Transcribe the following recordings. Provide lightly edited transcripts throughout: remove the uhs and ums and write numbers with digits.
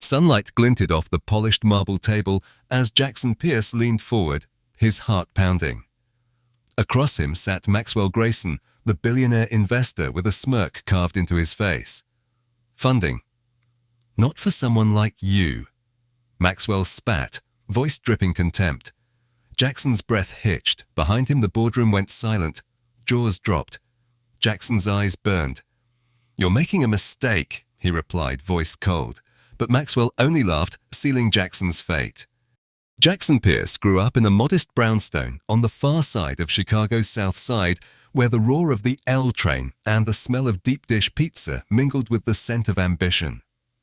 Sunlight glinted off the polished marble table as Jackson Pierce leaned forward, his heart pounding. Across him sat Maxwell Grayson, the billionaire investor with a smirk carved into his face. Funding. Not for someone like you. Maxwell spat, voice dripping contempt. Jackson's breath hitched. Behind him the boardroom went silent. Jaws dropped. Jackson's eyes burned. "You're making a mistake," he replied, voice cold. But Maxwell only laughed, sealing Jackson's fate. Jackson Pierce grew up in a modest brownstone on the far side of Chicago's South Side, where the roar of the L train and the smell of deep dish pizza mingled with the scent of ambition.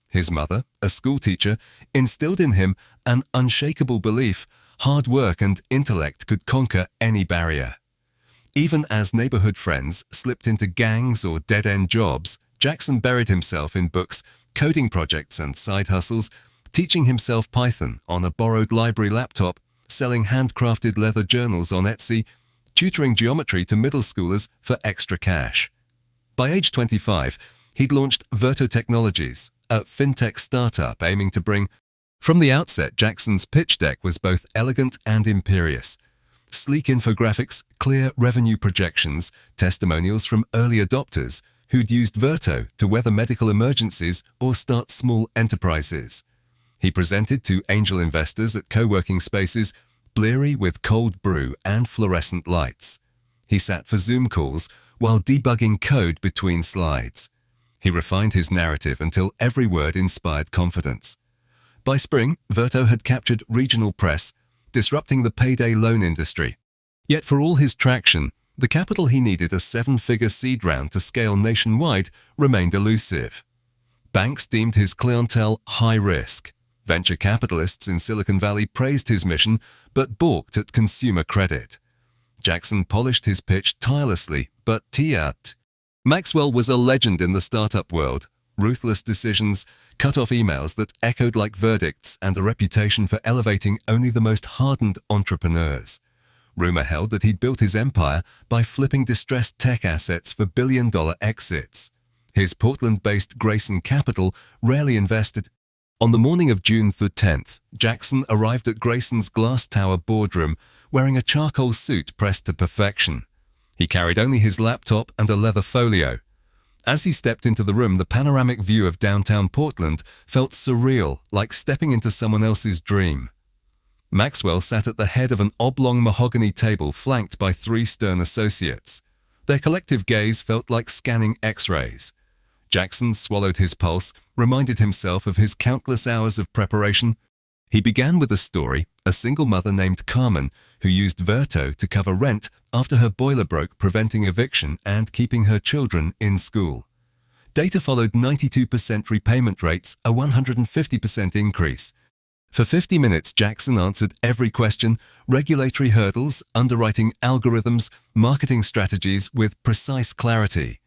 His mother, a schoolteacher, instilled in him an unshakable belief hard work and intellect could conquer any barrier. Even as neighborhood friends slipped into gangs or dead-end jobs, Jackson buried himself in books, coding projects and side hustles, teaching himself Python on a borrowed library laptop, selling handcrafted leather journals on Etsy, tutoring geometry to middle schoolers for extra cash. By age 25, he'd launched Verto Technologies, a fintech startup aiming to bring... From the outset, Jackson's pitch deck was both elegant and imperious. Sleek infographics, clear revenue projections, testimonials from early adopters who'd used Verto to weather medical emergencies or start small enterprises. He presented to angel investors at co-working spaces, bleary with cold brew and fluorescent lights. He sat for Zoom calls while debugging code between slides. He refined his narrative until every word inspired confidence. By spring, Verto had captured regional press, disrupting the payday loan industry. Yet for all his traction, the capital he needed, a 7-figure seed round to scale nationwide, remained elusive. Banks deemed his clientele high risk. Venture capitalists in Silicon Valley praised his mission, but balked at consumer credit. Jackson polished his pitch tirelessly, but tiat. Maxwell was a legend in the startup world. Ruthless decisions, cut-off emails that echoed like verdicts, and a reputation for elevating only the most hardened entrepreneurs. Rumor held that he'd built his empire by flipping distressed tech assets for billion-dollar exits. His Portland-based Grayson Capital rarely invested. On the morning of June the 10th, Jackson arrived at Grayson's glass tower boardroom wearing a charcoal suit pressed to perfection. He carried only his laptop and a leather folio. As he stepped into the room, the panoramic view of downtown Portland felt surreal, like stepping into someone else's dream. Maxwell sat at the head of an oblong mahogany table flanked by 3 stern associates. Their collective gaze felt like scanning X-rays. Jackson swallowed his pulse, reminded himself of his countless hours of preparation. He began with a story, a single mother named Carmen who used Verto to cover rent after her boiler broke, preventing eviction and keeping her children in school. Data followed 92% repayment rates, a 150% increase. For 50 minutes, Jackson answered every question, regulatory hurdles, underwriting algorithms, marketing strategies with precise clarity.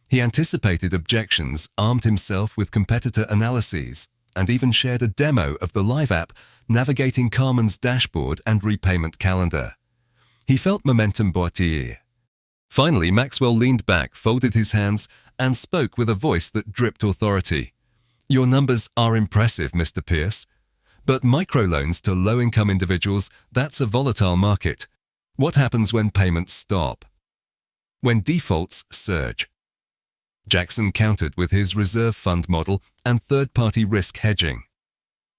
He anticipated objections, armed himself with competitor analyses, and even shared a demo of the live app navigating Carmen's dashboard and repayment calendar. He felt momentum boitir. Finally, Maxwell leaned back, folded his hands, and spoke with a voice that dripped authority. "Your numbers are impressive, Mr. Pierce. But microloans to low-income individuals, that's a volatile market. What happens when payments stop? When defaults surge?" Jackson countered with his reserve fund model and third-party risk hedging.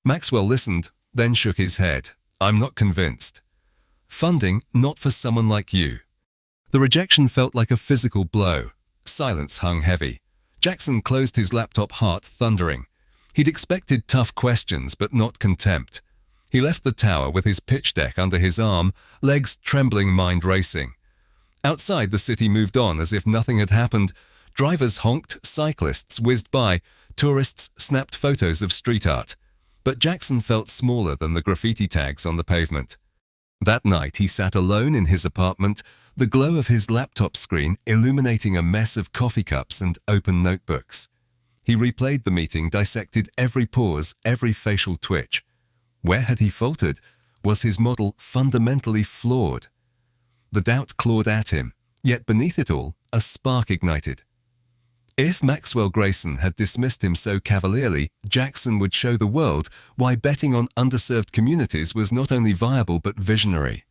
Maxwell listened, then shook his head. "I'm not convinced. Funding, not for someone like you." The rejection felt like a physical blow. Silence hung heavy. Jackson closed his laptop, heart thundering. He'd expected tough questions, but not contempt. He left the tower with his pitch deck under his arm, legs trembling, mind racing. Outside, the city moved on as if nothing had happened. Drivers honked, cyclists whizzed by, tourists snapped photos of street art. But Jackson felt smaller than the graffiti tags on the pavement. That night, he sat alone in his apartment, the glow of his laptop screen illuminating a mess of coffee cups and open notebooks. He replayed the meeting, dissected every pause, every facial twitch. Where had he faltered? Was his model fundamentally flawed? The doubt clawed at him, yet beneath it all, a spark ignited. If Maxwell Grayson had dismissed him so cavalierly, Jackson would show the world why betting on underserved communities was not only viable but visionary.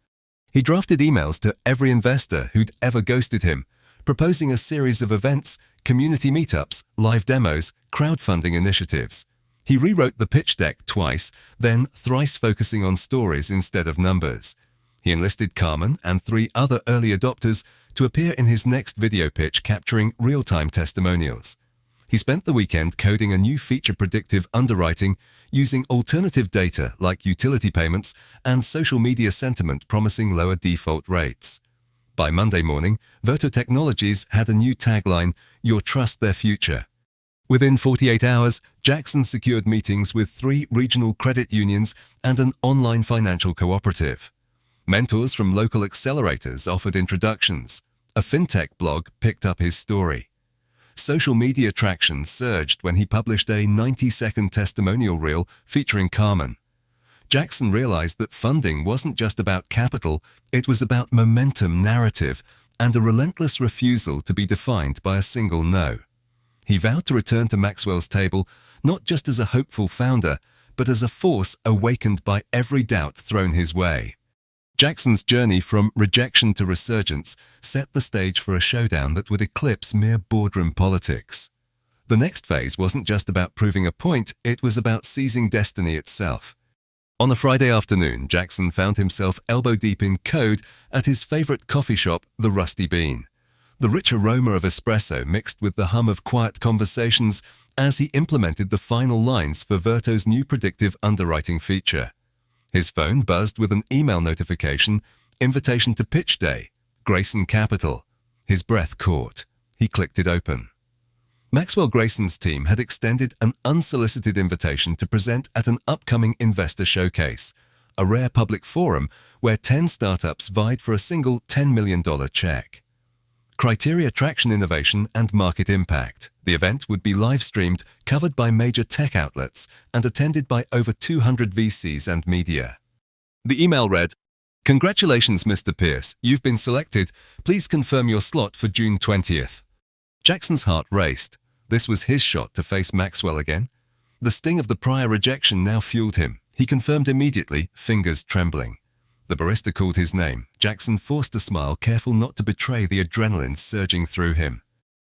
He drafted emails to every investor who'd ever ghosted him, proposing a series of events, community meetups, live demos, crowdfunding initiatives. He rewrote the pitch deck twice, then thrice focusing on stories instead of numbers. He enlisted Carmen and 3 other early adopters to appear in his next video pitch capturing real-time testimonials. He spent the weekend coding a new feature predictive underwriting using alternative data like utility payments and social media sentiment promising lower default rates. By Monday morning, Verto Technologies had a new tagline, "Your trust, their future." Within 48 hours, Jackson secured meetings with 3 regional credit unions and an online financial cooperative. Mentors from local accelerators offered introductions. A fintech blog picked up his story. Social media traction surged when he published a 90-second testimonial reel featuring Carmen. Jackson realized that funding wasn't just about capital, it was about momentum, narrative, and a relentless refusal to be defined by a single no. He vowed to return to Maxwell's table not just as a hopeful founder, but as a force awakened by every doubt thrown his way. Jackson's journey from rejection to resurgence set the stage for a showdown that would eclipse mere boardroom politics. The next phase wasn't just about proving a point, it was about seizing destiny itself. On a Friday afternoon, Jackson found himself elbow-deep in code at his favorite coffee shop, the Rusty Bean. The rich aroma of espresso mixed with the hum of quiet conversations as he implemented the final lines for Verto's new predictive underwriting feature. His phone buzzed with an email notification, invitation to pitch day, Grayson Capital. His breath caught. He clicked it open. Maxwell Grayson's team had extended an unsolicited invitation to present at an upcoming investor showcase, a rare public forum where 10 startups vied for a single $10 million check. Criteria: traction, innovation, and market impact. The event would be live-streamed, covered by major tech outlets, and attended by over 200 VCs and media. The email read, "Congratulations, Mr. Pierce. You've been selected. Please confirm your slot for June 20th. Jackson's heart raced. This was his shot to face Maxwell again. The sting of the prior rejection now fueled him. He confirmed immediately, fingers trembling. The barista called his name. Jackson forced a smile, careful not to betray the adrenaline surging through him.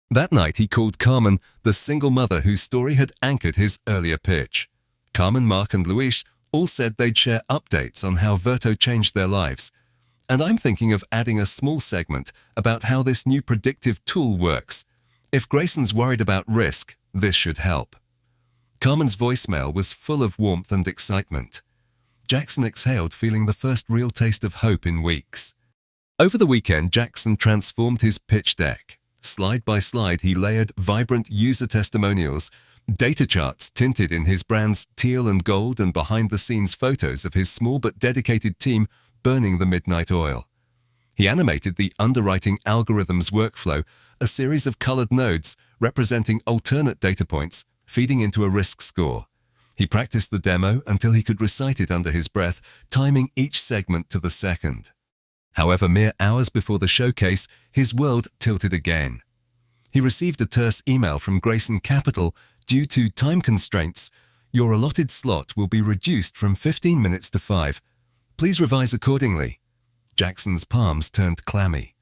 That night he called Carmen, the single mother whose story had anchored his earlier pitch. Carmen, Mark, and Luis all said they'd share updates on how Verto changed their lives. And I'm thinking of adding a small segment about how this new predictive tool works. If Grayson's worried about risk, this should help." Carmen's voicemail was full of warmth and excitement. Jackson exhaled, feeling the first real taste of hope in weeks. Over the weekend, Jackson transformed his pitch deck. Slide by slide, he layered vibrant user testimonials, data charts tinted in his brand's teal and gold, and behind-the-scenes photos of his small but dedicated team burning the midnight oil. He animated the underwriting algorithm's workflow, a series of colored nodes representing alternate data points feeding into a risk score. He practiced the demo until he could recite it under his breath, timing each segment to the second. However, mere hours before the showcase, his world tilted again. He received a terse email from Grayson Capital. "Due to time constraints, your allotted slot will be reduced from 15 minutes to 5. Please revise accordingly." Jackson's palms turned clammy.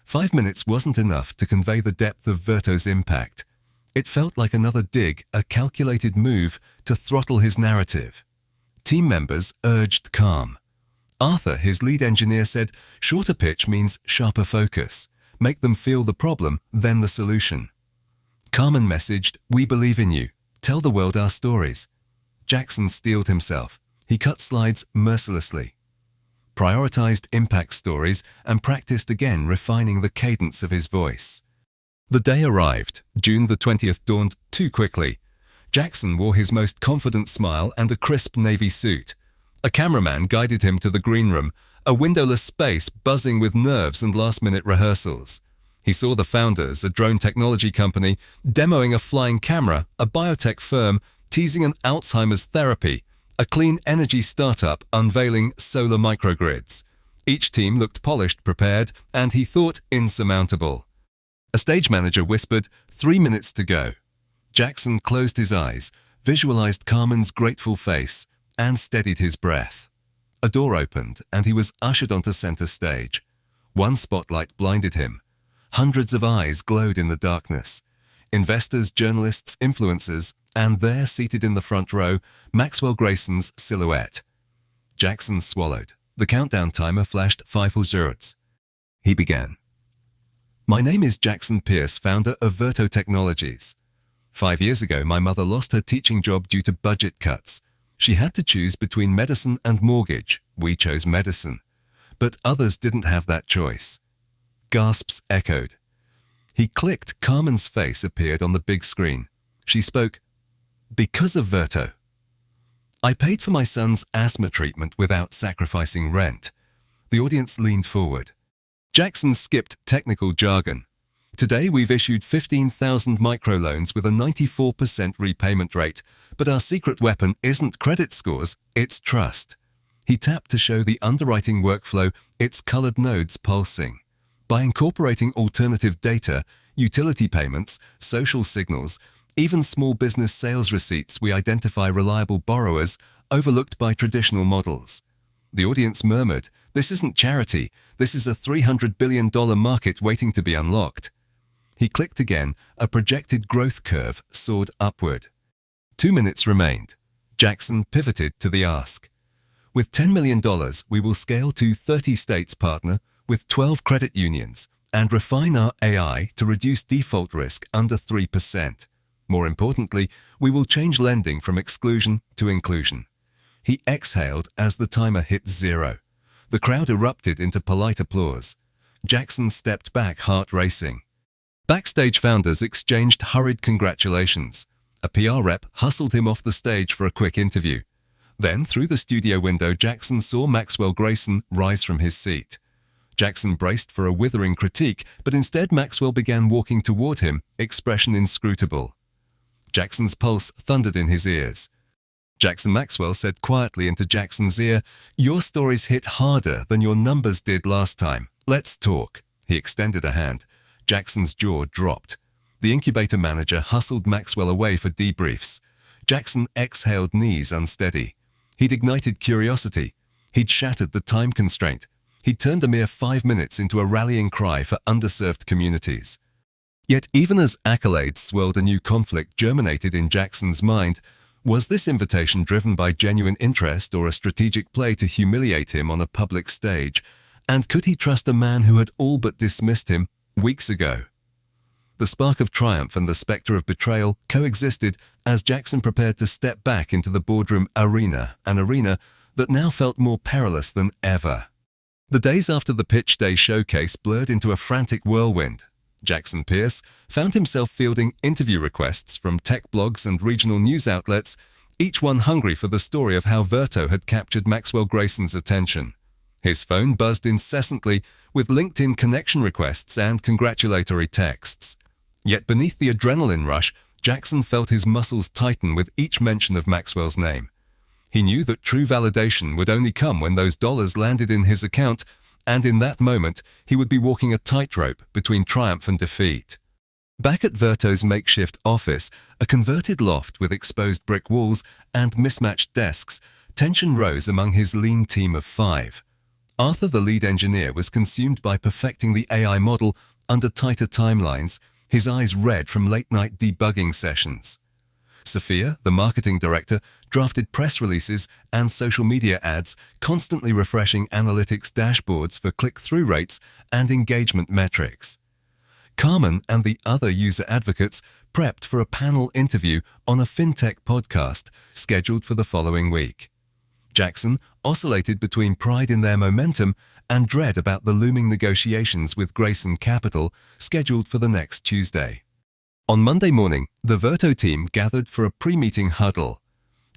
5 minutes wasn't enough to convey the depth of Verto's impact. It felt like another dig, a calculated move to throttle his narrative. Team members urged calm. Arthur, his lead engineer, said, "Shorter pitch means sharper focus. Make them feel the problem, then the solution." Carmen messaged, "We believe in you. Tell the world our stories." Jackson steeled himself. He cut slides mercilessly, prioritized impact stories, and practiced again, refining the cadence of his voice. The day arrived. June the 20th dawned too quickly. Jackson wore his most confident smile and a crisp navy suit. A cameraman guided him to the green room, a windowless space buzzing with nerves and last-minute rehearsals. He saw the founders, a drone technology company, demoing a flying camera, a biotech firm teasing an Alzheimer's therapy, a clean energy startup unveiling solar microgrids. Each team looked polished, prepared, and he thought insurmountable. A stage manager whispered, 3 minutes to go. Jackson closed his eyes, visualized Carmen's grateful face, and steadied his breath. A door opened, and he was ushered onto center stage. One spotlight blinded him. Hundreds of eyes glowed in the darkness. Investors, journalists, influencers, and there, seated in the front row, Maxwell Grayson's silhouette. Jackson swallowed. The countdown timer flashed 5 He began. My name is Jackson Pierce, founder of Verto Technologies. 5 years ago, my mother lost her teaching job due to budget cuts. She had to choose between medicine and mortgage. We chose medicine. But others didn't have that choice. Gasps echoed. He clicked. Carmen's face appeared on the big screen. She spoke, because of Verto. I paid for my son's asthma treatment without sacrificing rent. The audience leaned forward. Jackson skipped technical jargon. Today we've issued 15,000 microloans with a 94% repayment rate, but our secret weapon isn't credit scores, it's trust. He tapped to show the underwriting workflow, its colored nodes pulsing. By incorporating alternative data, utility payments, social signals, even small business sales receipts, we identify reliable borrowers overlooked by traditional models. The audience murmured, this isn't charity, this is a $300 billion market waiting to be unlocked. He clicked again. A projected growth curve soared upward. 2 minutes remained. Jackson pivoted to the ask. With $10 million, we will scale to 30 states, partner with 12 credit unions, and refine our AI to reduce default risk under 3%. More importantly, we will change lending from exclusion to inclusion. He exhaled as the timer hit 0. The crowd erupted into polite applause. Jackson stepped back, heart racing. Backstage, founders exchanged hurried congratulations. A PR rep hustled him off the stage for a quick interview. Then, through the studio window, Jackson saw Maxwell Grayson rise from his seat. Jackson braced for a withering critique, but instead Maxwell began walking toward him, expression inscrutable. Jackson's pulse thundered in his ears. Jackson Maxwell said quietly into Jackson's ear, your stories hit harder than your numbers did last time. Let's talk. He extended a hand. Jackson's jaw dropped. The incubator manager hustled Maxwell away for debriefs. Jackson exhaled, knees unsteady. He'd ignited curiosity. He'd shattered the time constraint. He'd turned a mere 5 minutes into a rallying cry for underserved communities. Yet even as accolades swirled, a new conflict germinated in Jackson's mind. Was this invitation driven by genuine interest or a strategic play to humiliate him on a public stage? And could he trust a man who had all but dismissed him weeks ago? The spark of triumph and the specter of betrayal coexisted as Jackson prepared to step back into the boardroom arena, an arena that now felt more perilous than ever. The days after the pitch day showcase blurred into a frantic whirlwind. Jackson Pierce found himself fielding interview requests from tech blogs and regional news outlets, each one hungry for the story of how Verto had captured Maxwell Grayson's attention. His phone buzzed incessantly with LinkedIn connection requests and congratulatory texts. Yet beneath the adrenaline rush, Jackson felt his muscles tighten with each mention of Maxwell's name. He knew that true validation would only come when those dollars landed in his account, and in that moment, he would be walking a tightrope between triumph and defeat. Back at Verto's makeshift office, a converted loft with exposed brick walls and mismatched desks, tension rose among his lean team of 5. Arthur, the lead engineer, was consumed by perfecting the AI model under tighter timelines, his eyes red from late-night debugging sessions. Sophia, the marketing director, drafted press releases and social media ads, constantly refreshing analytics dashboards for click-through rates and engagement metrics. Carmen and the other user advocates prepped for a panel interview on a fintech podcast scheduled for the following week. Jackson oscillated between pride in their momentum and dread about the looming negotiations with Grayson Capital scheduled for the next Tuesday. On Monday morning, the Verto team gathered for a pre-meeting huddle.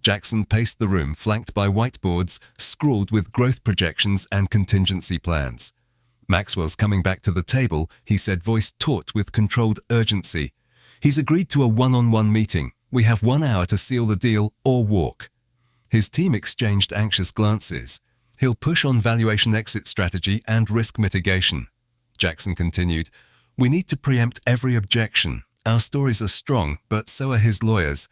Jackson paced the room, flanked by whiteboards scrawled with growth projections and contingency plans. Maxwell's coming back to the table, he said, voice taut with controlled urgency. He's agreed to a one-on-one meeting. We have 1 hour to seal the deal or walk. His team exchanged anxious glances. He'll push on valuation, exit strategy, and risk mitigation. Jackson continued, We need to preempt every objection. Our stories are strong, but so are his lawyers.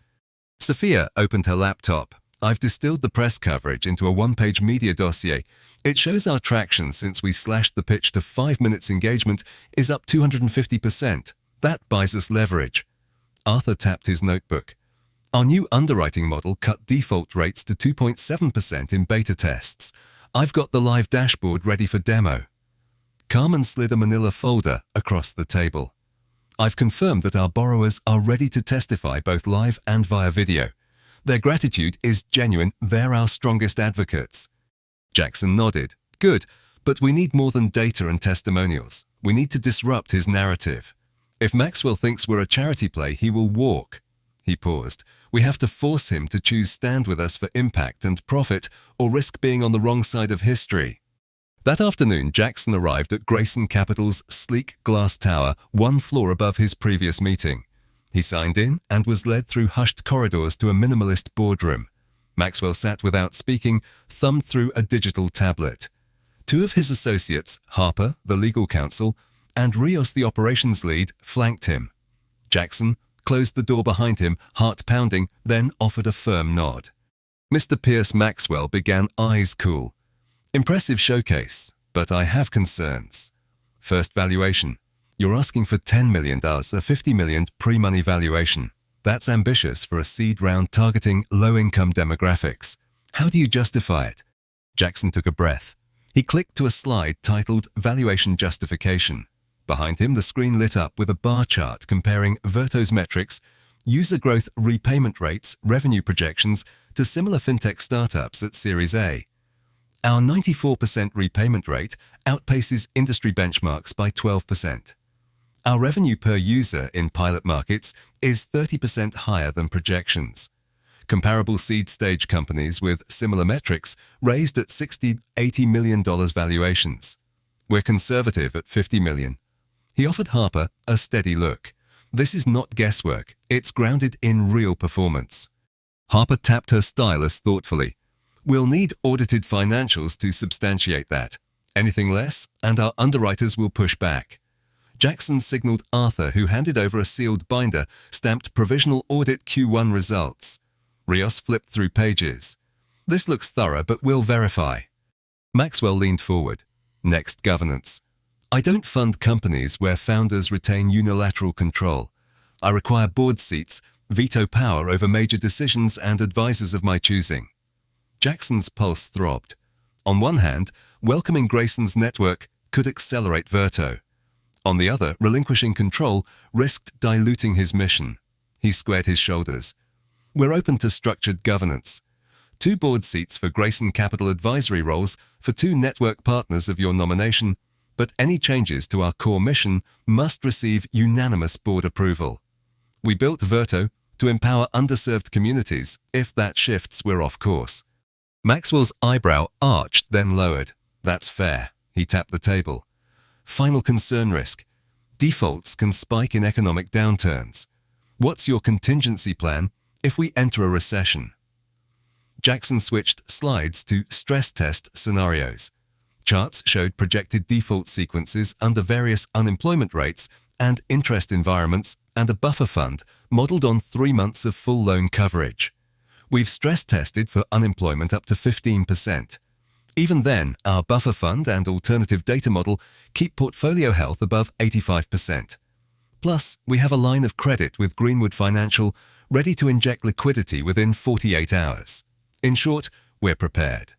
Sophia opened her laptop. I've distilled the press coverage into a one-page media dossier. It shows our traction since we slashed the pitch to 5 minutes engagement is up 250%. That buys us leverage. Arthur tapped his notebook. Our new underwriting model cut default rates to 2.7% in beta tests. I've got the live dashboard ready for demo. Carmen slid a manila folder across the table. I've confirmed that our borrowers are ready to testify both live and via video. Their gratitude is genuine. They're our strongest advocates. Jackson nodded. Good, but we need more than data and testimonials. We need to disrupt his narrative. If Maxwell thinks we're a charity play, he will walk. He paused. We have to force him to choose stand with us for impact and profit or risk being on the wrong side of history. That afternoon, Jackson arrived at Grayson Capital's sleek glass tower, one floor above his previous meeting. He signed in and was led through hushed corridors to a minimalist boardroom. Maxwell sat without speaking, thumbed through a digital tablet. Two of his associates, Harper, the legal counsel, and Rios, the operations lead, flanked him. Jackson closed the door behind him, heart pounding, then offered a firm nod. Mr. Pierce Maxwell began eyes cool. Impressive showcase, but I have concerns. First valuation. You're asking for $10 million, a $50 million pre-money valuation. That's ambitious for a seed round targeting low-income demographics. How do you justify it? Jackson took a breath. He clicked to a slide titled Valuation Justification. Behind him, the screen lit up with a bar chart comparing Verto's metrics, user growth repayment rates, revenue projections to similar fintech startups at Series A. Our 94% repayment rate outpaces industry benchmarks by 12%. Our revenue per user in pilot markets is 30% higher than projections. Comparable seed stage companies with similar metrics raised at $60–80 million valuations. We're conservative at $50 million. He offered Harper a steady look. This is not guesswork. It's grounded in real performance. Harper tapped her stylus thoughtfully. We'll need audited financials to substantiate that. Anything less, and our underwriters will push back. Jackson signaled Arthur, who handed over a sealed binder stamped Provisional Audit Q1 Results. Rios flipped through pages. This looks thorough, but we'll verify. Maxwell leaned forward. Next, governance. I don't fund companies where founders retain unilateral control. I require board seats, veto power over major decisions, and advisors of my choosing. Jackson's pulse throbbed. On one hand, welcoming Grayson's network could accelerate Verto. On the other, relinquishing control risked diluting his mission. He squared his shoulders. We're open to structured governance. 2 board seats for Grayson Capital advisory roles for 2 network partners of your nomination, but any changes to our core mission must receive unanimous board approval. We built Verto to empower underserved communities. If that shifts, we're off course. Maxwell's eyebrow arched, then lowered. That's fair. He tapped the table. Final concern risk. Defaults can spike in economic downturns. What's your contingency plan if we enter a recession? Jackson switched slides to stress test scenarios. Charts showed projected default sequences under various unemployment rates and interest environments and a buffer fund modeled on 3 months of full loan coverage. We've stress tested for unemployment up to 15%. Even then, our buffer fund and alternative data model keep portfolio health above 85%. Plus, we have a line of credit with Greenwood Financial ready to inject liquidity within 48 hours. In short, we're prepared.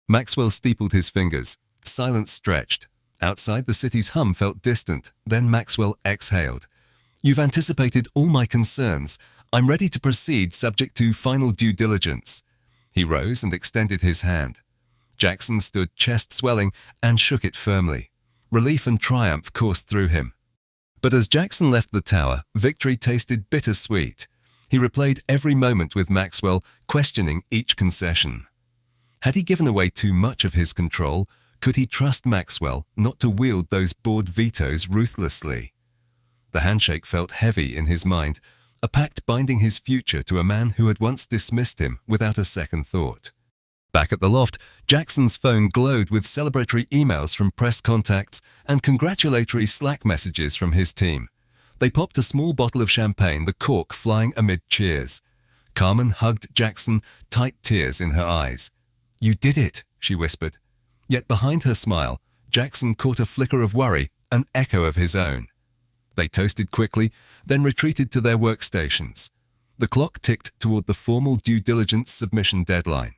Maxwell steepled his fingers. Silence stretched. Outside, the city's hum felt distant. Then Maxwell exhaled. You've anticipated all my concerns. I'm ready to proceed subject to final due diligence. He rose and extended his hand. Jackson stood chest swelling and shook it firmly. Relief and triumph coursed through him. But as Jackson left the tower, victory tasted bittersweet. He replayed every moment with Maxwell, questioning each concession. Had he given away too much of his control? Could he trust Maxwell not to wield those board vetoes ruthlessly? The handshake felt heavy in his mind, a pact binding his future to a man who had once dismissed him without a second thought. Back at the loft, Jackson's phone glowed with celebratory emails from press contacts and congratulatory Slack messages from his team. They popped a small bottle of champagne, the cork flying amid cheers. Carmen hugged Jackson, tight tears in her eyes. "You did it," she whispered. Yet behind her smile, Jackson caught a flicker of worry, an echo of his own. They toasted quickly, then retreated to their workstations. The clock ticked toward the formal due diligence submission deadline.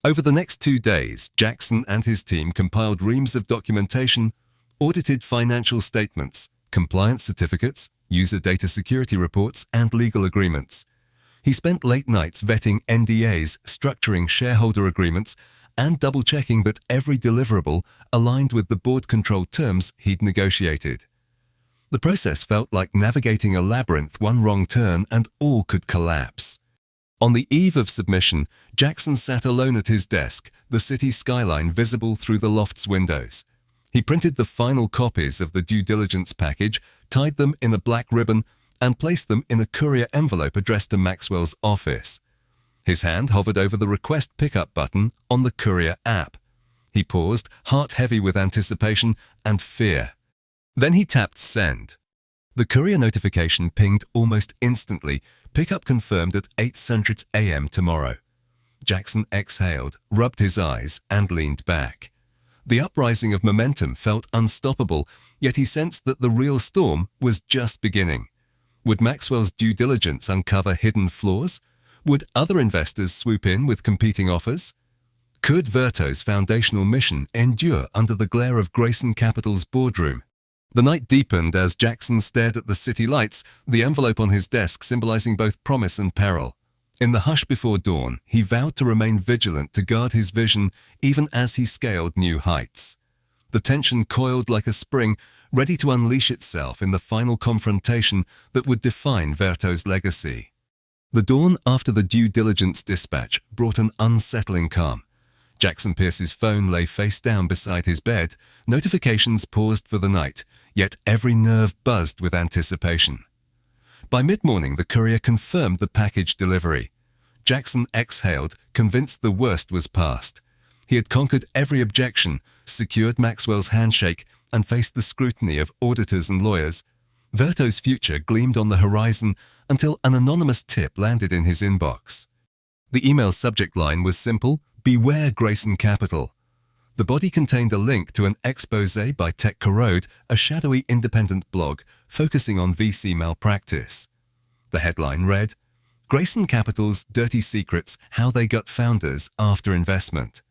Over the next 2 days, Jackson and his team compiled reams of documentation, audited financial statements, compliance certificates, user data security reports, and legal agreements. He spent late nights vetting NDAs, structuring shareholder agreements, and double-checking that every deliverable aligned with the board-controlled terms he'd negotiated. The process felt like navigating a labyrinth, one wrong turn and all could collapse. On the eve of submission, Jackson sat alone at his desk, the city skyline visible through the loft's windows. He printed the final copies of the due diligence package, tied them in a black ribbon, and placed them in a courier envelope addressed to Maxwell's office. His hand hovered over the request pickup button on the courier app. He paused, heart heavy with anticipation and fear. Then he tapped send. The courier notification pinged almost instantly, pickup confirmed at 8:00 a.m. tomorrow. Jackson exhaled, rubbed his eyes, and leaned back. The uprising of momentum felt unstoppable, yet he sensed that the real storm was just beginning. Would Maxwell's due diligence uncover hidden flaws? Would other investors swoop in with competing offers? Could Verto's foundational mission endure under the glare of Grayson Capital's boardroom? The night deepened as Jackson stared at the city lights, the envelope on his desk symbolizing both promise and peril. In the hush before dawn, he vowed to remain vigilant to guard his vision even as he scaled new heights. The tension coiled like a spring, ready to unleash itself in the final confrontation that would define Verto's legacy. The dawn after the due diligence dispatch brought an unsettling calm. Jackson Pierce's phone lay face down beside his bed, notifications paused for the night, yet every nerve buzzed with anticipation. By mid-morning, the courier confirmed the package delivery. Jackson exhaled, convinced the worst was past. He had conquered every objection, secured Maxwell's handshake, and faced the scrutiny of auditors and lawyers. Verto's future gleamed on the horizon until an anonymous tip landed in his inbox. The email's subject line was simple: "Beware Grayson Capital." The body contained a link to an exposé by Tech Corrode, a shadowy independent blog focusing on VC malpractice. The headline read, "Grayson Capital's Dirty Secrets, How They Got Founders After Investment."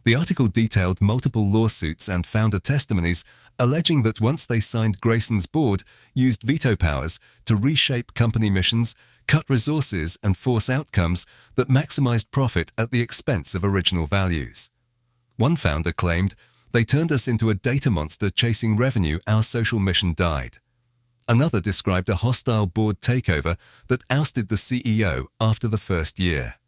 The article detailed multiple lawsuits and founder testimonies alleging that once they signed Grayson's board, used veto powers to reshape company missions, cut resources and force outcomes that maximized profit at the expense of original values. One founder claimed, "They turned us into a data monster chasing revenue, our social mission died." Another described a hostile board takeover that ousted the CEO after the first year.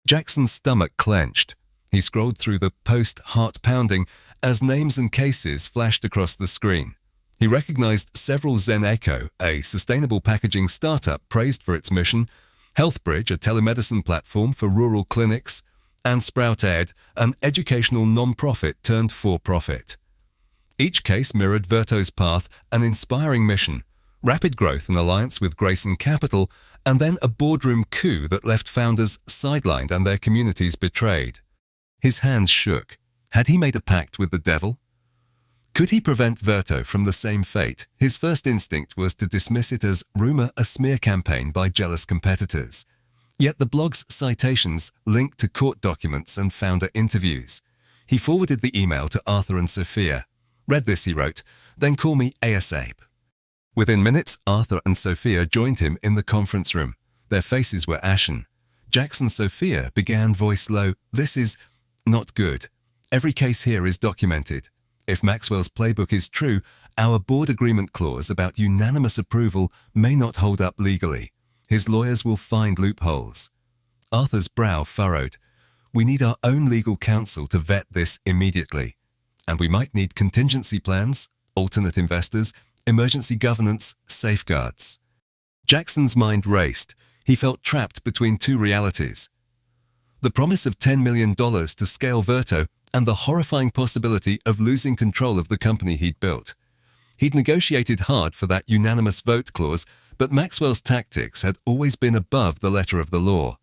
Jackson's stomach clenched. He scrolled through the post, heart pounding, as names and cases flashed across the screen. He recognized several Zen Echo, a sustainable packaging startup praised for its mission, HealthBridge, a telemedicine platform for rural clinics, and Sprout Ed, an educational non-profit turned for-profit. Each case mirrored Verto's path, an inspiring mission, rapid growth and alliance with Grayson Capital, and then a boardroom coup that left founders sidelined and their communities betrayed. His hands shook. Had he made a pact with the devil? Could he prevent Verto from the same fate? His first instinct was to dismiss it as rumor, a smear campaign by jealous competitors. Yet the blog's citations linked to court documents and founder interviews. He forwarded the email to Arthur and Sophia. "Read this," he wrote, "then call me ASAP." Within minutes, Arthur and Sophia joined him in the conference room. Their faces were ashen. Jackson's Sophia began, voice low, "This is not good. Every case here is documented. If Maxwell's playbook is true, our board agreement clause about unanimous approval may not hold up legally. His lawyers will find loopholes." Arthur's brow furrowed. "We need our own legal counsel to vet this immediately. And we might need contingency plans, alternate investors, emergency governance, safeguards." Jackson's mind raced. He felt trapped between two realities. the promise of $10 million to scale Verto, and the horrifying possibility of losing control of the company he'd built. He'd negotiated hard for that unanimous vote clause, but Maxwell's tactics had always been above the letter of the law.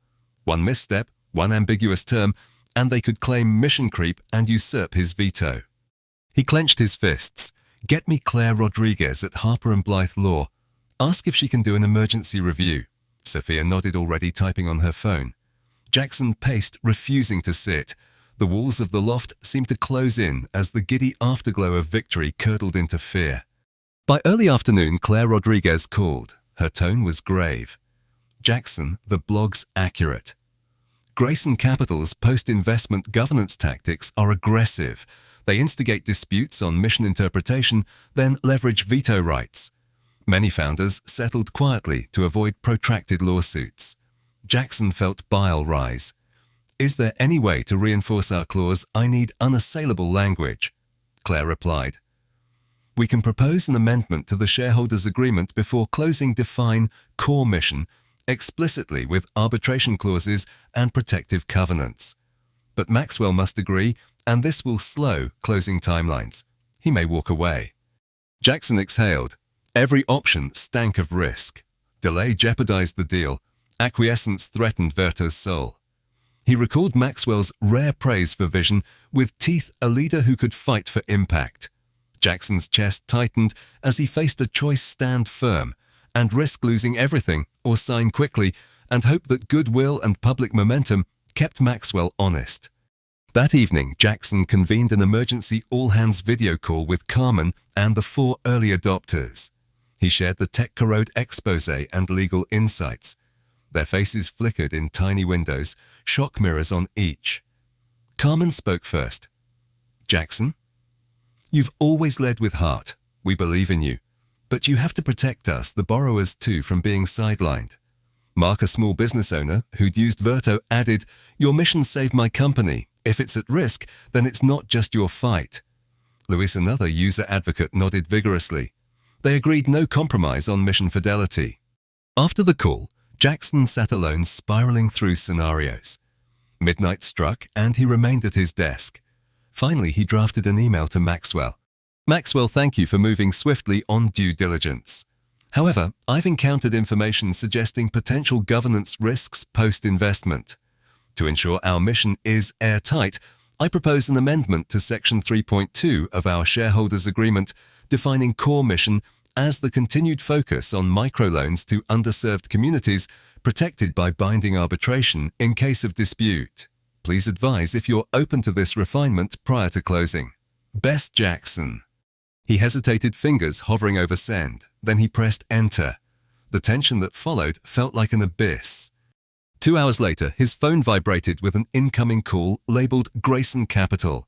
One misstep, one ambiguous term, and they could claim mission creep and usurp his veto. He clenched his fists. Get me Claire Rodriguez at Harper & Blythe Law. Ask if she can do an emergency review. Sophia nodded, already typing on her phone. Jackson paced, refusing to sit. The walls of the loft seemed to close in as the giddy afterglow of victory curdled into fear. By early afternoon, Claire Rodriguez called. Her tone was grave. Jackson, the blog's accurate. Grayson Capital's post-investment governance tactics are aggressive. They instigate disputes on mission interpretation, then leverage veto rights. Many founders settled quietly to avoid protracted lawsuits. Jackson felt bile rise. Is there any way to reinforce our clause, I need unassailable language? Claire replied. We can propose an amendment to the shareholders' agreement before closing define core mission explicitly with arbitration clauses and protective covenants. But Maxwell must agree, and this will slow closing timelines. He may walk away. Jackson exhaled. Every option stank of risk. Delay jeopardized the deal. Acquiescence threatened Verto's soul. He recalled Maxwell's rare praise for vision, with teeth a leader who could fight for impact. Jackson's chest tightened as he faced a choice: stand firm and risk losing everything, or sign quickly and hope that goodwill and public momentum kept Maxwell honest. That evening, Jackson convened an emergency all-hands video call with Carmen and the 4 early adopters. He shared the tech corrode expose and legal insights. Their faces flickered in tiny windows, shock mirrors on each. Carmen spoke first. Jackson, you've always led with heart. We believe in you. But you have to protect us, the borrowers too, from being sidelined. Mark, a small business owner who'd used Verto, added, your mission saved my company. If it's at risk, then it's not just your fight. Luis, another user advocate, nodded vigorously. They agreed no compromise on mission fidelity. After the call, Jackson sat alone, spiraling through scenarios. Midnight struck and he remained at his desk. Finally, he drafted an email to Maxwell. Maxwell, thank you for moving swiftly on due diligence. However, I've encountered information suggesting potential governance risks post-investment. To ensure our mission is airtight, I propose an amendment to Section 3.2 of our shareholders' agreement defining core mission as the continued focus on microloans to underserved communities protected by binding arbitration in case of dispute. Please advise if you're open to this refinement prior to closing. Best, Jackson. He hesitated, fingers hovering over send. Then he pressed enter. The tension that followed felt like an abyss. 2 hours later, his phone vibrated with an incoming call labeled Grayson Capital.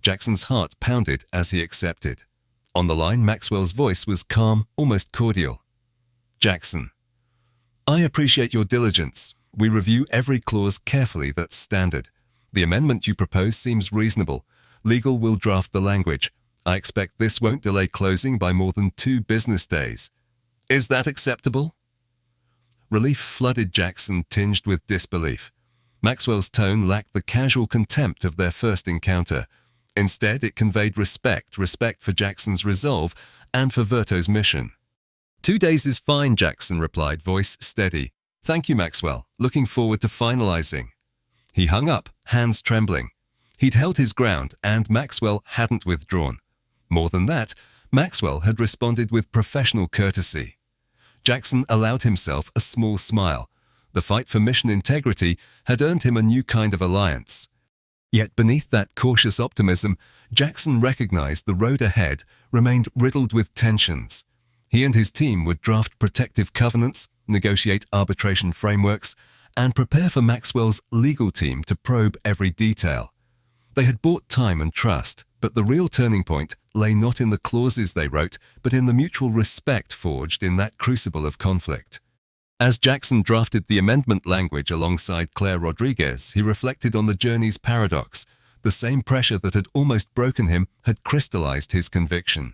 Jackson's heart pounded as he accepted. On the line, Maxwell's voice was calm, almost cordial. Jackson, I appreciate your diligence. We review every clause carefully, that's standard. The amendment you propose seems reasonable. Legal will draft the language. I expect this won't delay closing by more than 2 business days. Is that acceptable? Relief flooded Jackson, tinged with disbelief. Maxwell's tone lacked the casual contempt of their first encounter. Instead, it conveyed respect for Jackson's resolve and for Verto's mission. 2 days is fine, Jackson replied, voice steady. Thank you, Maxwell. Looking forward to finalizing. He hung up, hands trembling. He'd held his ground, and Maxwell hadn't withdrawn. More than that, Maxwell had responded with professional courtesy. Jackson allowed himself a small smile. The fight for mission integrity had earned him a new kind of alliance. Yet beneath that cautious optimism, Jackson recognized the road ahead remained riddled with tensions. He and his team would draft protective covenants, negotiate arbitration frameworks, and prepare for Maxwell's legal team to probe every detail. They had bought time and trust, but the real turning point lay not in the clauses they wrote, but in the mutual respect forged in that crucible of conflict. As Jackson drafted the amendment language alongside Claire Rodriguez, he reflected on the journey's paradox. The same pressure that had almost broken him had crystallized his conviction.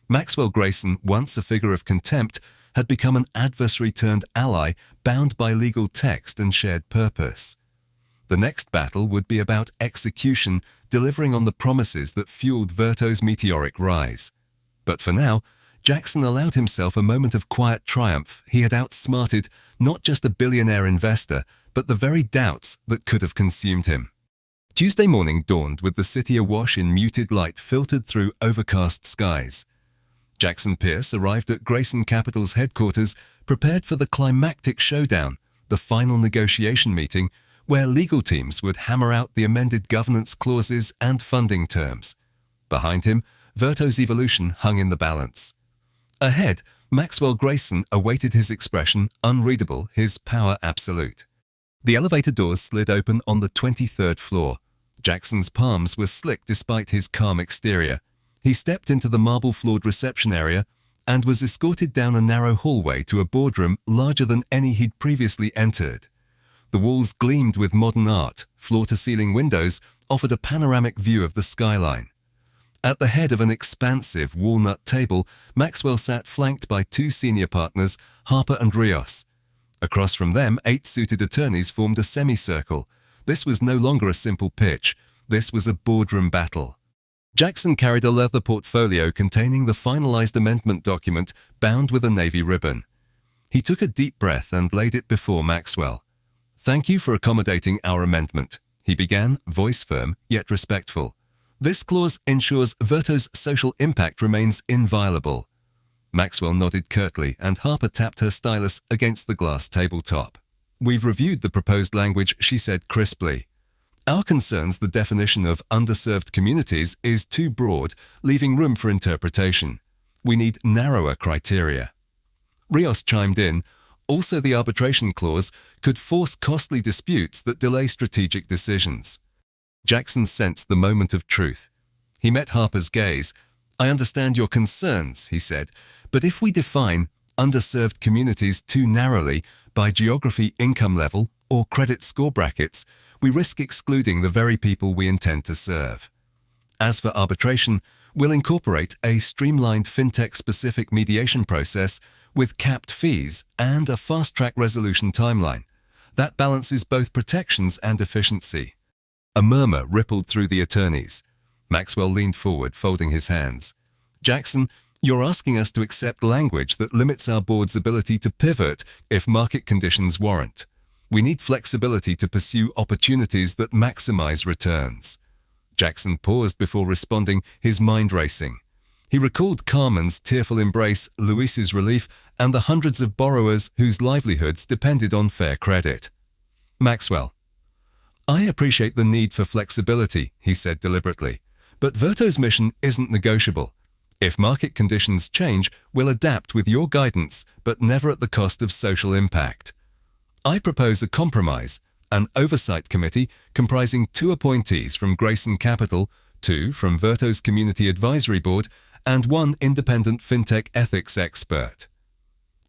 Maxwell Grayson, once a figure of contempt, had become an adversary turned ally bound by legal text and shared purpose. The next battle would be about execution, delivering on the promises that fueled Verto's meteoric rise. But for now, Jackson allowed himself a moment of quiet triumph. He had outsmarted not just a billionaire investor, but the very doubts that could have consumed him. Tuesday morning dawned with the city awash in muted light filtered through overcast skies. Jackson Pierce arrived at Grayson Capital's headquarters, prepared for the climactic showdown, the final negotiation meeting, where legal teams would hammer out the amended governance clauses and funding terms. Behind him, Verto's evolution hung in the balance. Ahead, Maxwell Grayson awaited his expression, unreadable, his power absolute. The elevator doors slid open on the 23rd floor. Jackson's palms were slick despite his calm exterior. He stepped into the marble-floored reception area and was escorted down a narrow hallway to a boardroom larger than any he'd previously entered. The walls gleamed with modern art, floor-to-ceiling windows offered a panoramic view of the skyline. At the head of an expansive walnut table, Maxwell sat flanked by two senior partners, Harper and Rios. Across from them, 8 suited attorneys formed a semicircle. This was no longer a simple pitch. This was a boardroom battle. Jackson carried a leather portfolio containing the finalized amendment document bound with a navy ribbon. He took a deep breath and laid it before Maxwell. "Thank you for accommodating our amendment," he began, voice firm yet respectful. "This clause ensures Verto's social impact remains inviolable." Maxwell nodded curtly and Harper tapped her stylus against the glass tabletop. "We've reviewed the proposed language," she said crisply. "Our concerns the definition of underserved communities is too broad, leaving room for interpretation. We need narrower criteria." Rios chimed in. "Also, the arbitration clause could force costly disputes that delay strategic decisions." Jackson sensed the moment of truth. He met Harper's gaze. "I understand your concerns," he said, "but if we define underserved communities too narrowly by geography, income level, or credit score brackets, we risk excluding the very people we intend to serve. As for arbitration, we'll incorporate a streamlined fintech-specific mediation process with capped fees and a fast-track resolution timeline. That balances both protections and efficiency." A murmur rippled through the attorneys. Maxwell leaned forward, folding his hands. "Jackson, you're asking us to accept language that limits our board's ability to pivot if market conditions warrant. We need flexibility to pursue opportunities that maximize returns." Jackson paused before responding, his mind racing. He recalled Carmen's tearful embrace, Luis's relief, and the hundreds of borrowers whose livelihoods depended on fair credit. "Maxwell, I appreciate the need for flexibility," he said deliberately, "but Verto's mission isn't negotiable. If market conditions change, we'll adapt with your guidance, but never at the cost of social impact. I propose a compromise, an oversight committee comprising 2 appointees from Grayson Capital, 2 from Verto's Community Advisory Board, and 1 independent fintech ethics expert.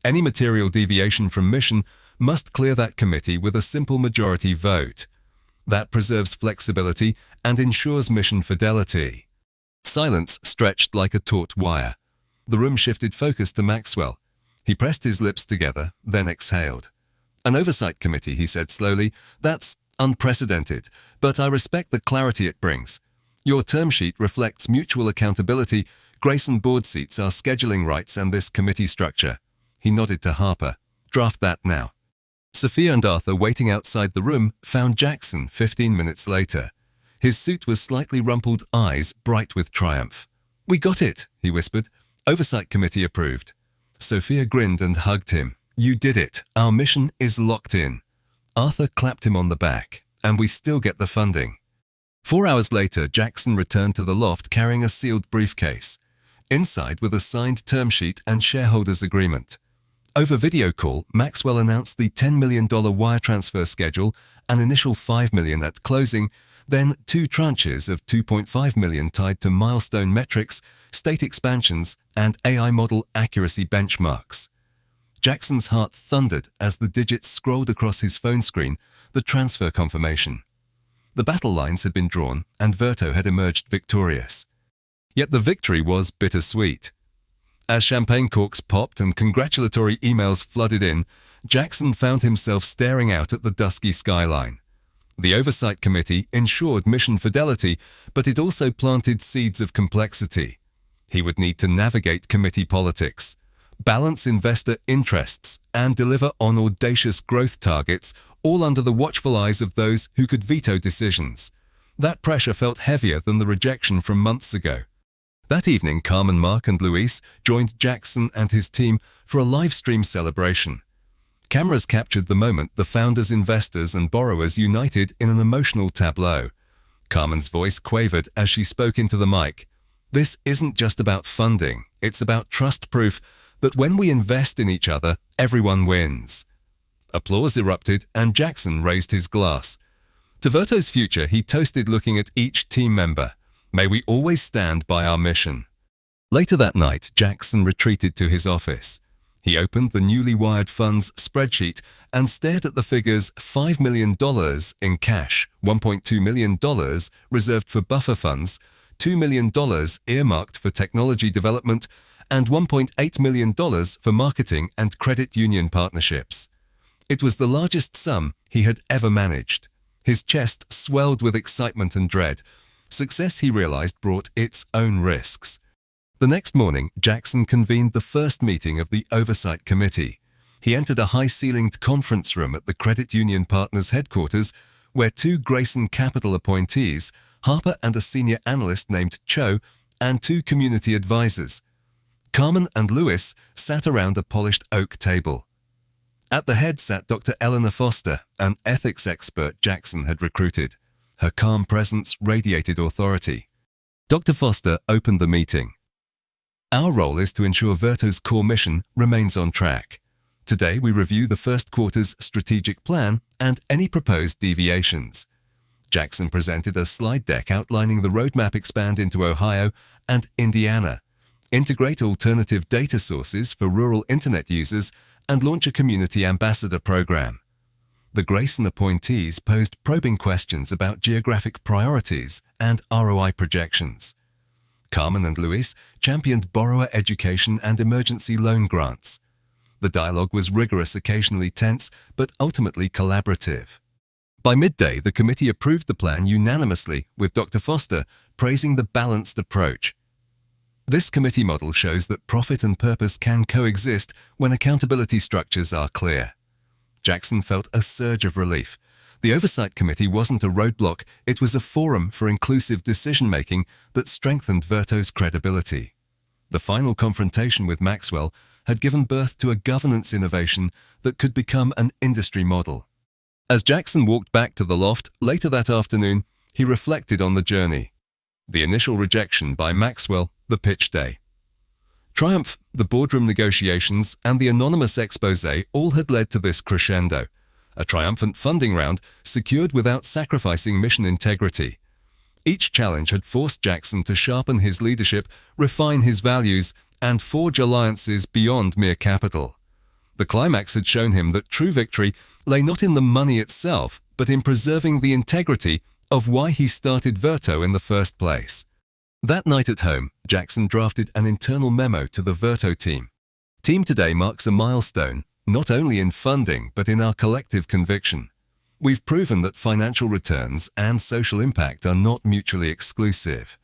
Any material deviation from mission must clear that committee with a simple majority vote. That preserves flexibility and ensures mission fidelity." Silence stretched like a taut wire. The room shifted focus to Maxwell. He pressed his lips together, then exhaled. "An oversight committee," he said slowly. "That's unprecedented, but I respect the clarity it brings. Your term sheet reflects mutual accountability. Grayson board seats are scheduling rights and this committee structure." He nodded to Harper. "Draft that now." Sophia and Arthur, waiting outside the room, found Jackson 15 minutes later. His suit was slightly rumpled, eyes bright with triumph. "We got it," he whispered. "Oversight committee approved." Sophia grinned and hugged him. "You did it. Our mission is locked in." Arthur clapped him on the back. "And we still get the funding." 4 hours later, Jackson returned to the loft carrying a sealed briefcase. Inside were the signed term sheet and shareholders' agreement. Over video call, Maxwell announced the $10 million wire transfer schedule, an initial $5 million at closing, then 2 tranches of $2.5 million tied to milestone metrics, state expansions, and AI model accuracy benchmarks. Jackson's heart thundered as the digits scrolled across his phone screen, the transfer confirmation. The battle lines had been drawn, and Verto had emerged victorious. Yet the victory was bittersweet. As champagne corks popped and congratulatory emails flooded in, Jackson found himself staring out at the dusky skyline. The Oversight Committee ensured mission fidelity, but it also planted seeds of complexity. He would need to navigate committee politics, balance investor interests, and deliver on audacious growth targets, all under the watchful eyes of those who could veto decisions. That pressure felt heavier than the rejection from months ago. That evening, Carmen, Mark, and Luis joined Jackson and his team for a live-stream celebration. Cameras captured the moment the founders, investors, and borrowers united in an emotional tableau. Carmen's voice quavered as she spoke into the mic. "This isn't just about funding, it's about trust proof that when we invest in each other, everyone wins." Applause erupted and Jackson raised his glass. To Verto's future, he toasted, looking at each team member. "May we always stand by our mission." Later that night, Jackson retreated to his office. He opened the newly wired funds spreadsheet and stared at the figures: $5 million in cash, $1.2 million reserved for buffer funds, $2 million earmarked for technology development, and $1.8 million for marketing and credit union partnerships. It was the largest sum he had ever managed. His chest swelled with excitement and dread. Success, he realized, brought its own risks. The next morning, Jackson convened the first meeting of the Oversight Committee. He entered a high-ceilinged conference room at the Credit Union Partners headquarters, where two Grayson Capital appointees, Harper and a senior analyst named Cho, and two community advisors, Carmen and Luis, sat around a polished oak table. At the head sat Dr. Eleanor Foster, an ethics expert Jackson had recruited. Her calm presence radiated authority. Dr. Foster opened the meeting. "Our role is to ensure Verto's core mission remains on track. Today we review the first quarter's strategic plan and any proposed deviations." Jackson presented a slide deck outlining the roadmap: expand into Ohio and Indiana, integrate alternative data sources for rural internet users, and launch a community ambassador program. The Grayson appointees posed probing questions about geographic priorities and ROI projections. Carmen and Luis championed borrower education and emergency loan grants. The dialogue was rigorous, occasionally tense, but ultimately collaborative. By midday, the committee approved the plan unanimously, with Dr. Foster praising the balanced approach. This committee model shows that profit and purpose can coexist when accountability structures are clear. Jackson felt a surge of relief. The Oversight Committee wasn't a roadblock, it was a forum for inclusive decision-making that strengthened Verto's credibility. The final confrontation with Maxwell had given birth to a governance innovation that could become an industry model. As Jackson walked back to the loft later that afternoon, he reflected on the journey. The initial rejection by Maxwell, the pitch day. Triumph, the boardroom negotiations, and the anonymous expose all had led to this crescendo. A triumphant funding round secured without sacrificing mission integrity. Each challenge had forced Jackson to sharpen his leadership, refine his values, and forge alliances beyond mere capital. The climax had shown him that true victory lay not in the money itself, but in preserving the integrity of why he started Verto in the first place. That night at home, Jackson drafted an internal memo to the Verto team. "Team, today marks a milestone, not only in funding, but in our collective conviction. We've proven that financial returns and social impact are not mutually exclusive.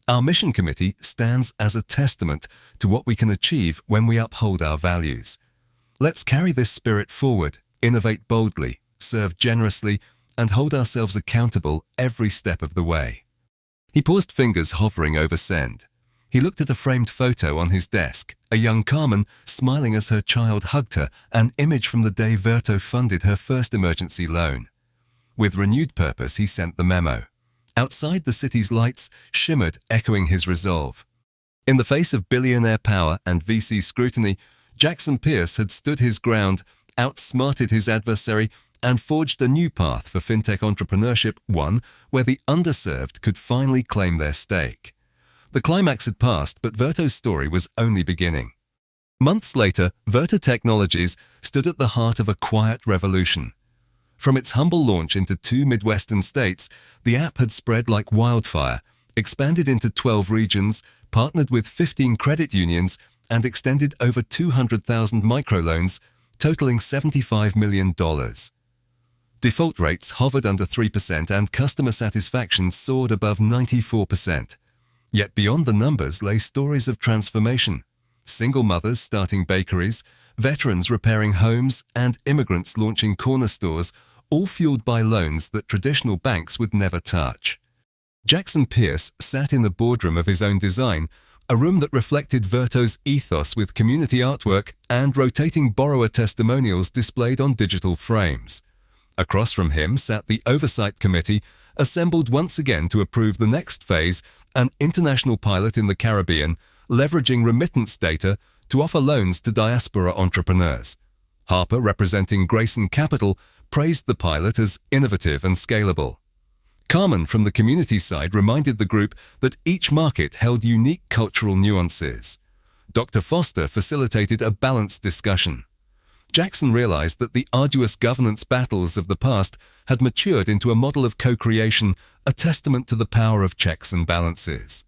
Our mission committee stands as a testament to what we can achieve when we uphold our values. Let's carry this spirit forward, innovate boldly, serve generously, and hold ourselves accountable every step of the way." He paused, fingers hovering over send. He looked at a framed photo on his desk, a young Carmen smiling as her child hugged her, an image from the day Verto funded her first emergency loan. With renewed purpose, he sent the memo. Outside, the city's lights shimmered, echoing his resolve. In the face of billionaire power and VC scrutiny, Jackson Pierce had stood his ground, outsmarted his adversary, and forged a new path for fintech entrepreneurship, one where the underserved could finally claim their stake. The climax had passed, but Verto's story was only beginning. Months later, Verto Technologies stood at the heart of a quiet revolution. From its humble launch into 2 Midwestern states, the app had spread like wildfire, expanded into 12 regions, partnered with 15 credit unions, and extended over 200,000 microloans, totaling $75 million. Default rates hovered under 3% and customer satisfaction soared above 94%. Yet beyond the numbers lay stories of transformation. Single mothers starting bakeries, veterans repairing homes, and immigrants launching corner stores, all fueled by loans that traditional banks would never touch. Jackson Pierce sat in the boardroom of his own design, a room that reflected Verto's ethos with community artwork and rotating borrower testimonials displayed on digital frames. Across from him sat the Oversight Committee, assembled once again to approve the next phase, an international pilot in the Caribbean, leveraging remittance data to offer loans to diaspora entrepreneurs. Harper, representing Grayson Capital, praised the pilot as innovative and scalable. Carmen from the community side reminded the group that each market held unique cultural nuances. Dr. Foster facilitated a balanced discussion. Jackson realized that the arduous governance battles of the past had matured into a model of co-creation, a testament to the power of checks and balances.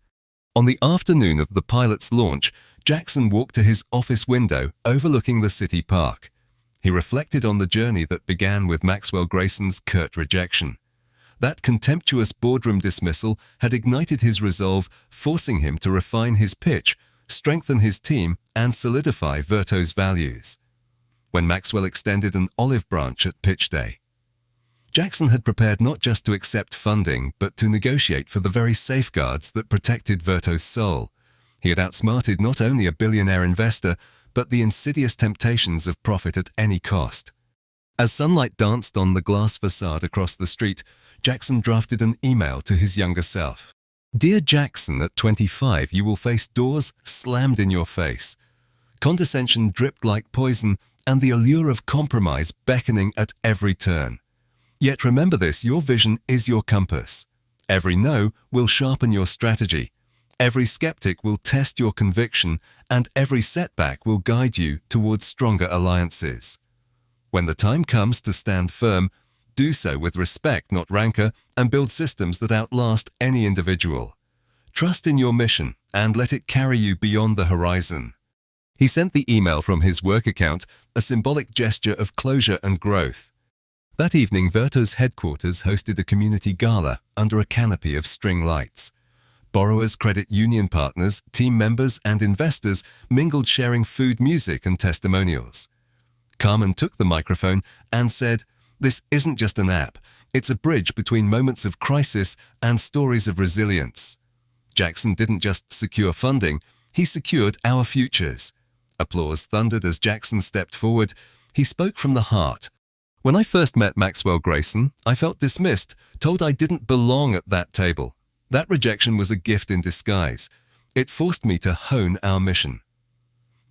On the afternoon of the pilot's launch, Jackson walked to his office window overlooking the city park. He reflected on the journey that began with Maxwell Grayson's curt rejection. That contemptuous boardroom dismissal had ignited his resolve, forcing him to refine his pitch, strengthen his team, and solidify Verto's values. When Maxwell extended an olive branch at pitch day, Jackson had prepared not just to accept funding, but to negotiate for the very safeguards that protected Verto's soul. He had outsmarted not only a billionaire investor, but the insidious temptations of profit at any cost. As sunlight danced on the glass facade across the street, Jackson drafted an email to his younger self. Dear Jackson, at 25, you will face doors slammed in your face. Condescension dripped like poison, and the allure of compromise beckoning at every turn. Yet remember this, your vision is your compass. Every no will sharpen your strategy. Every skeptic will test your conviction, and every setback will guide you towards stronger alliances. When the time comes to stand firm, do so with respect, not rancor, and build systems that outlast any individual. Trust in your mission and let it carry you beyond the horizon. He sent the email from his work account, a symbolic gesture of closure and growth. That evening, Verto's headquarters hosted a community gala under a canopy of string lights. Borrowers, credit union partners, team members, and investors mingled, sharing food, music, and testimonials. Carmen took the microphone and said, "This isn't just an app. It's a bridge between moments of crisis and stories of resilience." Jackson didn't just secure funding, he secured our futures. Applause thundered as Jackson stepped forward. He spoke from the heart. When I first met Maxwell Grayson, I felt dismissed, told I didn't belong at that table. That rejection was a gift in disguise. It forced me to hone our mission.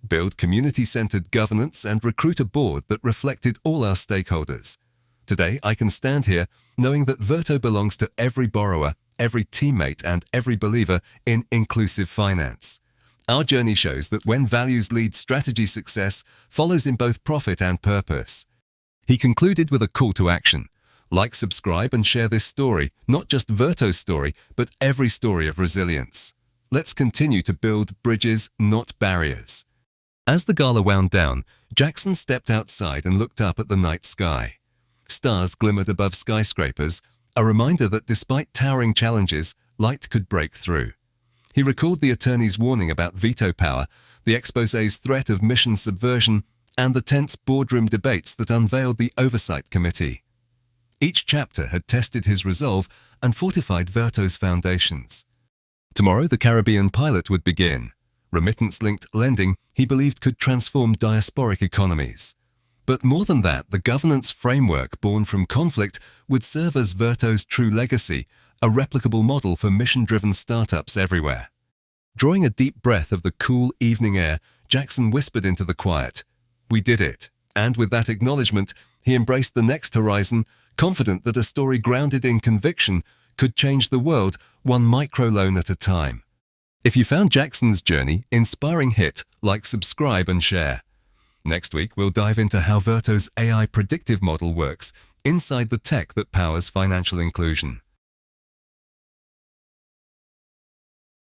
Build community-centered governance and recruit a board that reflected all our stakeholders. Today, I can stand here knowing that Verto belongs to every borrower, every teammate, and every believer in inclusive finance. Our journey shows that when values lead, strategy success follows in both profit and purpose. He concluded with a call to action. Like, subscribe, and share this story, not just Verto's story, but every story of resilience. Let's continue to build bridges, not barriers. As the gala wound down, Jackson stepped outside and looked up at the night sky. Stars glimmered above skyscrapers, a reminder that despite towering challenges, light could break through. He recalled the attorney's warning about veto power, the exposé's threat of mission subversion, and the tense boardroom debates that unveiled the Oversight Committee. Each chapter had tested his resolve and fortified Verto's foundations. Tomorrow, the Caribbean pilot would begin. Remittance-linked lending, he believed, could transform diasporic economies. But more than that, the governance framework born from conflict would serve as Verto's true legacy, a replicable model for mission-driven startups everywhere. Drawing a deep breath of the cool evening air, Jackson whispered into the quiet, "We did it." And with that acknowledgement, he embraced the next horizon, confident that a story grounded in conviction could change the world one microloan at a time. If you found Jackson's journey inspiring, hit like, subscribe, and share. Next week, we'll dive into how Verto's AI predictive model works inside the tech that powers financial inclusion.